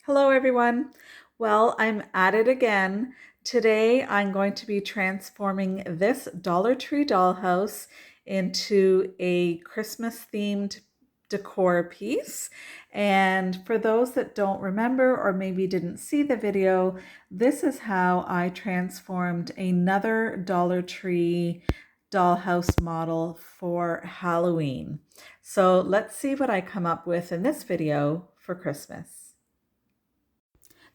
Hello everyone. Well, I'm at it again. Today I'm going to be transforming this Dollar Tree dollhouse into a Christmas themed decor piece. And for those that don't remember or maybe didn't see the video, this is how I transformed another Dollar Tree dollhouse model for Halloween. So let's see what I come up with in this video for Christmas.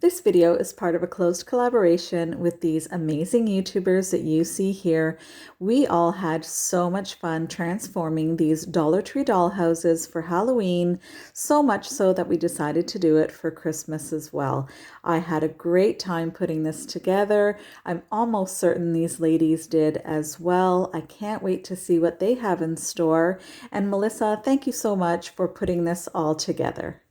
This video is part of a closed collaboration with these amazing YouTubers that you see here. We all had so much fun transforming these Dollar Tree dollhouses for Halloween, so much so that we decided to do it for Christmas as well. I had a great time putting this together. I'm almost certain these ladies did as well. I can't wait to see what they have in store. And Melissa, thank you so much for putting this all together.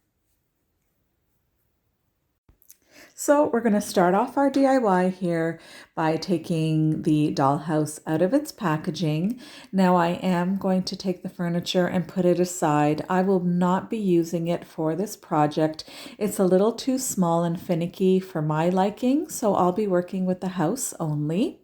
So we're going to start off our DIY here by taking the dollhouse out of its packaging. Now I am going to take the furniture and put it aside. I will not be using it for this project. It's a little too small and finicky for my liking, so I'll be working with the house only.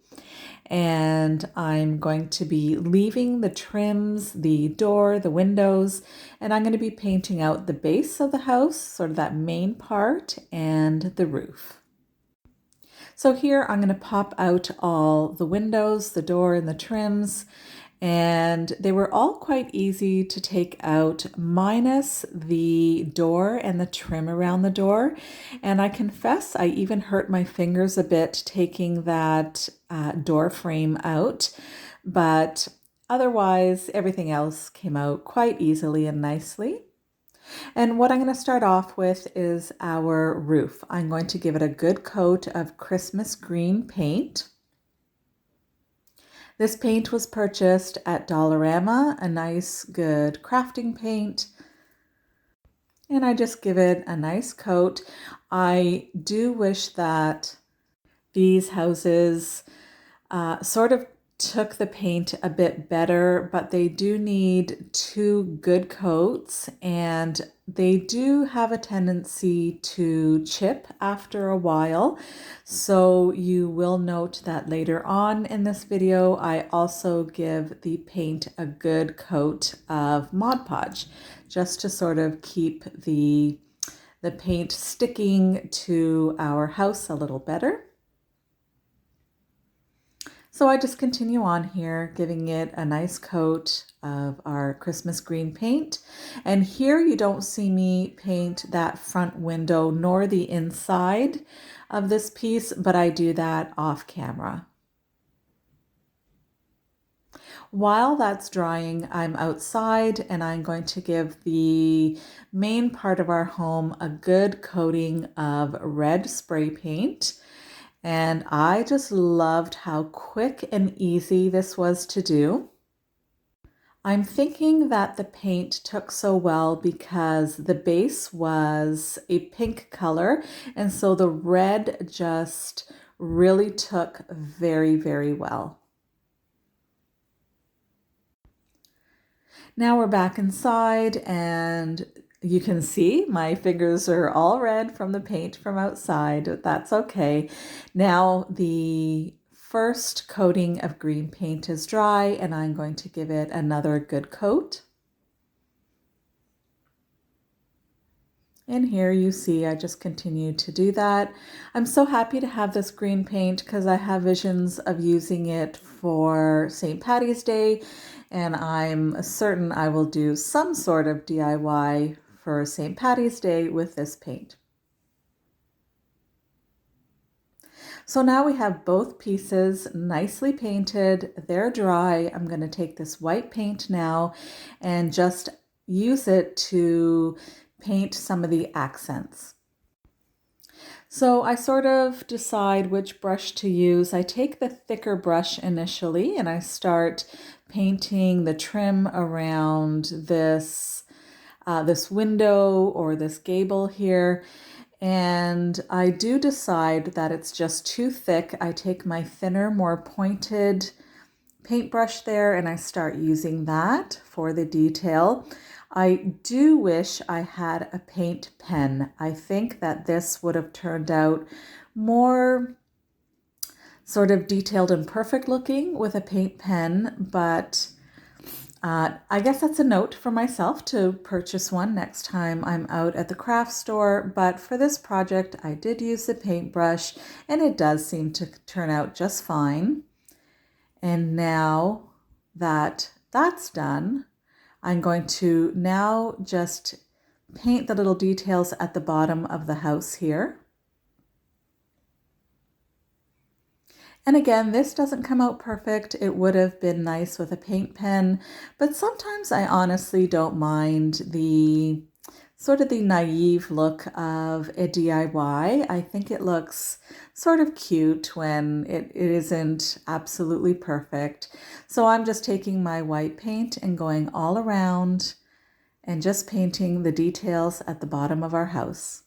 And I'm going to be leaving the trims, the door, the windows, and I'm going to be painting out the base of the house, sort of that main part, and the roof. So here I'm going to pop out all the windows, the door, and the trims, and they were all quite easy to take out, minus the door and the trim around the door. And I confess I even hurt my fingers a bit taking that door frame out, but otherwise everything else came out quite easily and nicely. And what I'm going to start off with is our roof. I'm going to give it a good coat of Christmas green paint. This paint was purchased at Dollarama, a nice good crafting paint. And I just give it a nice coat. I do wish that these houses sort of took the paint a bit better, but they do need two good coats and they do have a tendency to chip after a while. So you will note that later on in this video, I also give the paint a good coat of Mod Podge, just to sort of keep the paint sticking to our house a little better. So I just continue on here, giving it a nice coat of our Christmas green paint. And here you don't see me paint that front window nor the inside of this piece, but I do that off camera. While that's drying, I'm outside and I'm going to give the main part of our home a good coating of red spray paint. And I just loved how quick and easy this was to do. I'm thinking that the paint took so well because the base was a pink color, and so the red just really took very, very well. Now we're back inside and you can see my fingers are all red from the paint from outside. That's okay. Now the first coating of green paint is dry and I'm going to give it another good coat. And here you see I just continue to do that. I'm so happy to have this green paint because I have visions of using it for St. Patty's Day, and I'm certain I will do some sort of DIY for St. Patty's Day with this paint. So now we have both pieces nicely painted. They're dry. I'm going to take this white paint now and just use it to paint some of the accents. So I sort of decide which brush to use. I take the thicker brush initially and I start painting the trim around this window or this gable here. And I do decide that it's just too thick. I take my thinner, more pointed paintbrush there and I start using that for the detail. I do wish I had a paint pen. I think that this would have turned out more sort of detailed and perfect looking with a paint pen, but I guess that's a note for myself to purchase one next time I'm out at the craft store. But for this project, I did use the paintbrush and it does seem to turn out just fine. And now that that's done, I'm going to now just paint the little details at the bottom of the house here. And again, this doesn't come out perfect. It would have been nice with a paint pen, but sometimes I honestly don't mind the sort of the naive look of a DIY. I think it looks sort of cute when it isn't absolutely perfect. So I'm just taking my white paint and going all around and just painting the details at the bottom of our house.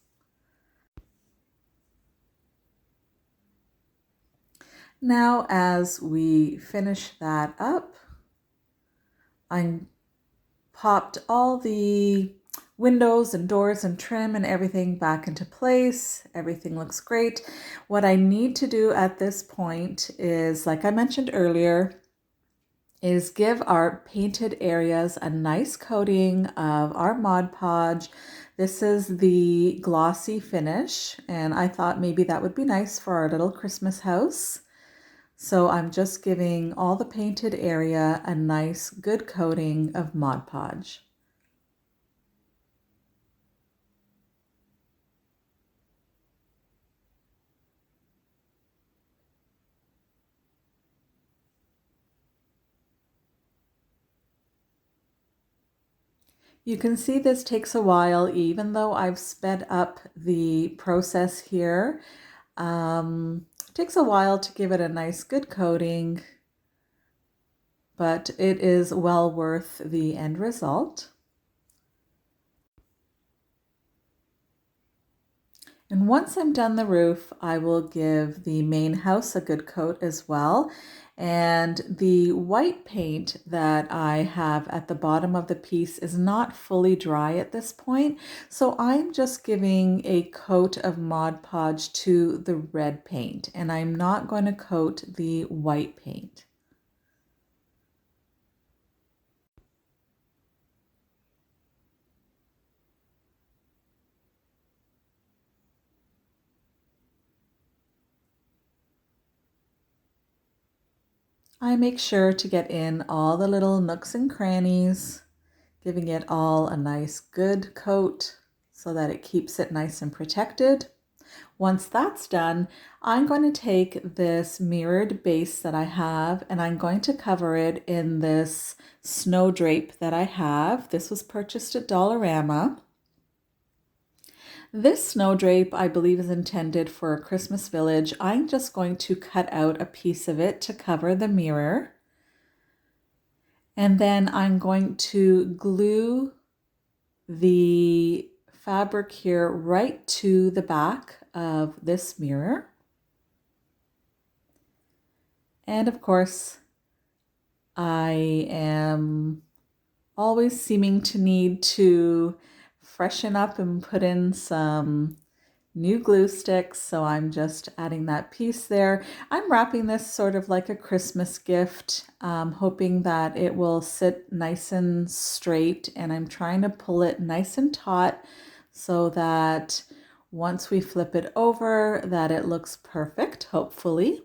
Now, as we finish that up, I popped all the windows and doors and trim and everything back into place. Everything looks great. What I need to do at this point is, like I mentioned earlier, is give our painted areas a nice coating of our Mod Podge. This is the glossy finish, and I thought maybe that would be nice for our little Christmas house. So I'm just giving all the painted area a nice good coating of Mod Podge. You can see this takes a while, even though I've sped up the process here. It takes a while to give it a nice good coating, but it is well worth the end result. And once I'm done the roof, I will give the main house a good coat as well. And the white paint that I have at the bottom of the piece is not fully dry at this point. So I'm just giving a coat of Mod Podge to the red paint, and I'm not going to coat the white paint. I make sure to get in all the little nooks and crannies, giving it all a nice good coat so that it keeps it nice and protected. Once that's done, I'm going to take this mirrored base that I have and I'm going to cover it in this snow drape that I have. This was purchased at Dollarama. This snow drape, I believe, is intended for a Christmas village. I'm just going to cut out a piece of it to cover the mirror. And then I'm going to glue the fabric here right to the back of this mirror. And of course, I am always seeming to need to freshen up and put in some new glue sticks, so I'm just adding that piece there. I'm wrapping this sort of like a Christmas gift, hoping that it will sit nice and straight, and I'm trying to pull it nice and taut so that once we flip it over, that it looks perfect, hopefully.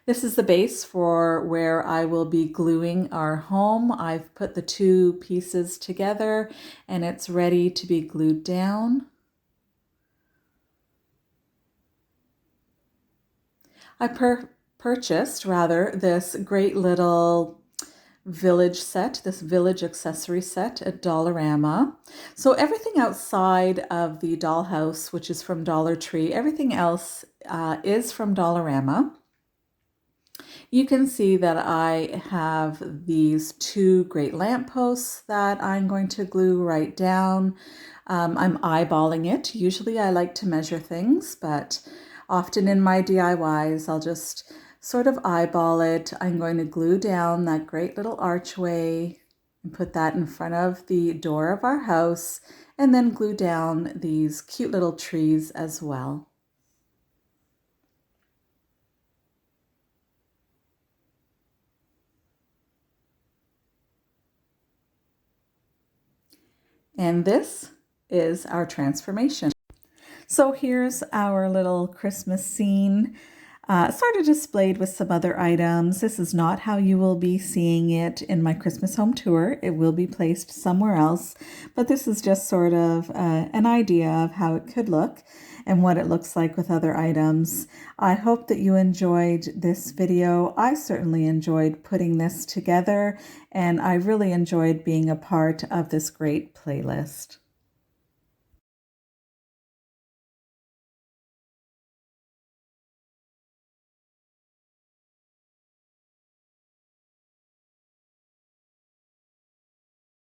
This is the base for where I will be gluing our home. I've put the two pieces together and it's ready to be glued down. I purchased this great little village set, this village accessory set at Dollarama. So everything outside of the dollhouse, which is from Dollar Tree, everything else is from Dollarama. You can see that I have these two great lampposts that I'm going to glue right down. I'm eyeballing it. Usually I like to measure things, but often in my DIYs, I'll just sort of eyeball it, I'm going to glue down that great little archway and put that in front of the door of our house, and then glue down these cute little trees as well. And this is our transformation. So here's our little Christmas scene, sort of displayed with some other items. This is not how you will be seeing it in my Christmas home tour. It will be placed somewhere else, but this is just sort of an idea of how it could look and what it looks like with other items. I hope that you enjoyed this video. I certainly enjoyed putting this together, and I really enjoyed being a part of this great playlist.